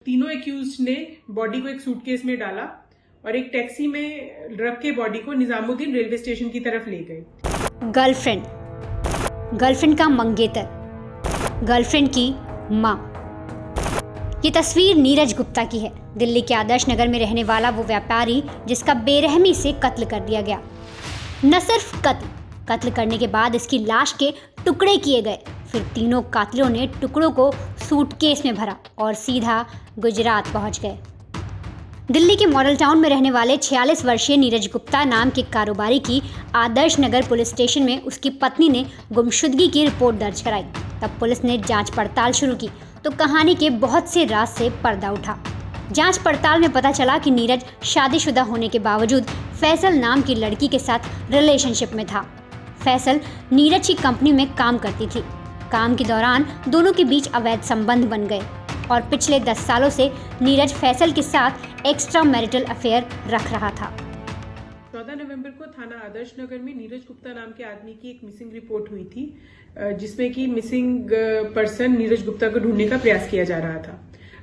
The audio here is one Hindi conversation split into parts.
तीनों एक्यूज्ड ने बॉडी को एक सूटकेस में डाला और एक टैक्सी में रख के बॉडी को निजामुद्दीन रेलवे स्टेशन की तरफ ले गए। गर्लफ्रेंड का मंगेतर, गर्लफ्रेंड की माँ। ये तस्वीर नीरज गुप्ता की है। दिल्ली के आदर्श नगर में रहने वाला वो व्यापारी जिसका बेरहमी से कत्ल कर दिया गया। न सिर्फ कत्ल करने के बाद इसकी लाश के टुकड़े किए गए, फिर तीनों कातिलों ने टुकड़ों को सूटकेस में भरा और सीधा गुजरात पहुंच गए। दिल्ली के मॉडल टाउन में रहने वाले 46 वर्षीय नीरज गुप्ता नाम के कारोबारी की आदर्श नगर पुलिस स्टेशन में उसकी पत्नी ने गुमशुदगी की रिपोर्ट दर्ज कराई। तब पुलिस ने जांच पड़ताल शुरू की तो कहानी के बहुत से राज से पर्दा उठा। जांच पड़ताल में पता चला कि नीरज शादीशुदा होने के बावजूद फैसल नाम की लड़की के साथ रिलेशनशिप में था। फैसल नीरज की कंपनी में काम करती थी। काम के दौरान दोनों के बीच अवैध संबंध बन गए और पिछले 10 सालों से नीरज फैसल के साथ एक्स्ट्रा मैरिटल अफेयर रख रहा था। 14 नवंबर को थाना आदर्श नगर में नीरज गुप्ता नाम के आदमी की एक मिसिंग रिपोर्ट हुई थी, जिसमें कि मिसिंग पर्सन नीरज गुप्ता को ढूंढने का प्रयास किया जा रहा था।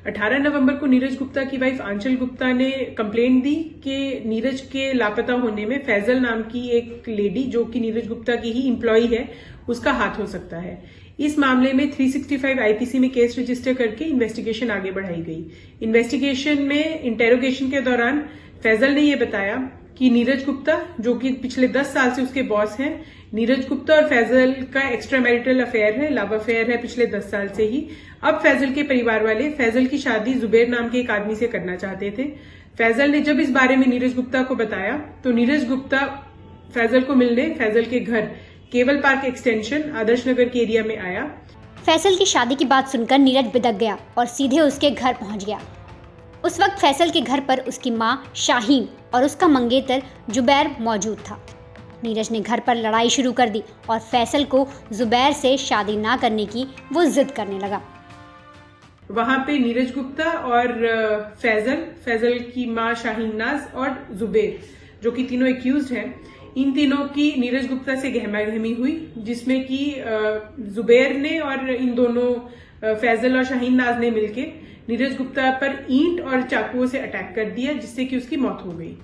18 नवंबर को नीरज गुप्ता की वाइफ आंचल गुप्ता ने कंप्लेंट दी कि नीरज के लापता होने में फैजल नाम की एक लेडी, जो कि नीरज गुप्ता की ही एम्प्लॉई है, उसका हाथ हो सकता है। इस मामले में 365 आईपीसी में केस रजिस्टर करके इन्वेस्टिगेशन आगे बढ़ाई गई। इन्वेस्टिगेशन में इंटेरोगेशन के दौरान फैजल ने यह बताया कि नीरज गुप्ता, जो कि पिछले 10 साल से उसके बॉस हैं, नीरज गुप्ता और फैजल का एक्स्ट्रा मैरिटल अफेयर है, लव अफेयर है पिछले 10 साल से ही। अब फैजल के परिवार वाले फैजल की शादी जुबैर नाम के एक आदमी से करना चाहते थे। फैजल ने जब इस बारे में नीरज गुप्ता को बताया तो नीरज गुप्ता फैजल को मिलने फैजल के घर केवल पार्क एक्सटेंशन आदर्श नगर के एरिया में आया। फैसल की शादी की बात सुनकर नीरज बिदक गया और सीधे उसके घर पहुंच गया। उस वक्त फैसल के घर पर उसकी मां शाहीन और उसका मंगेतर जुबैर मौजूद था। नीरज ने घर पर लड़ाई शुरू कर दी और फैसल को जुबैर से शादी ना करने की वो जिद करने लगा। वहां पे नीरज गुप्ता और फैजल की मां शाहीन नाज और जुबैर, जो कि तीनों एक्यूज्ड हैं, इन तीनों की नीरज गुप्ता से गहमागहमी हुई, जिसमें कि जुबैर ने और इन दोनों फैजल और शाहीन नाज ने मिलकर नीरज गुप्ता पर ईंट और चाकुओं से अटैक कर दिया, जिससे कि उसकी मौत हो गई।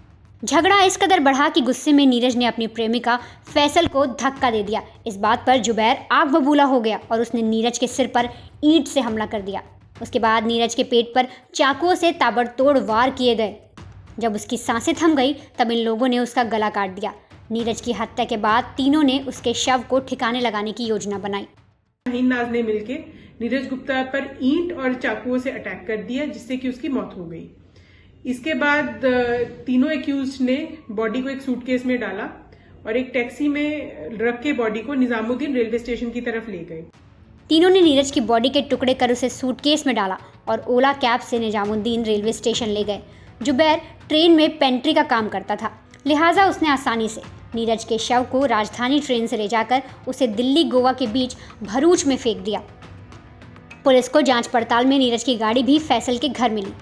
झगड़ा इस कदर बढ़ा कि गुस्से में नीरज ने अपनी प्रेमिका फैसल को धक्का दे दिया। इस बात पर जुबैर आग बबूला हो गया और उसने नीरज के सिर पर ईंट से हमला कर दिया। उसके बाद नीरज के पेट पर चाकुओं से ताबड़तोड़ वार किए गए। जब उसकी सांसें थम गई तब इन लोगों ने उसका गला काट दिया। नीरज की हत्या के बाद तीनों ने उसके शव को ठिकाने लगाने की योजना बनाई। शाहीन नाज ने मिलकर नीरज गुप्ता पर ईंट और चाकुओं से अटैक कर दिया, जिससे कि उसकी मौत हो गई। इसके बाद तीनों एक्यूज्ड ने बॉडी को एक सूटकेस में डाला और एक टैक्सी में रख के बॉडी को निजामुद्दीन रेलवे स्टेशन की तरफ ले गए। तीनों ने नीरज की बॉडी के टुकड़े कर उसे सूटकेस में डाला और ओला कैब से निजामुद्दीन रेलवे स्टेशन ले गए। जुबैर ट्रेन में पेंट्री का काम करता था, लिहाजा उसने आसानी से नीरज के शव को राजधानी ट्रेन से ले जाकर उसे दिल्ली गोवा के बीच भरूच में फेंक दिया। पुलिस को जांच पड़ताल में नीरज की गाड़ी भी फैसल के घर मिली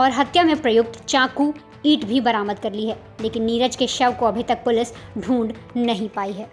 और हत्या में प्रयुक्त चाकू, ईंट भी बरामद कर ली है, लेकिन नीरज के शव को अभी तक पुलिस ढूंढ नहीं पाई है।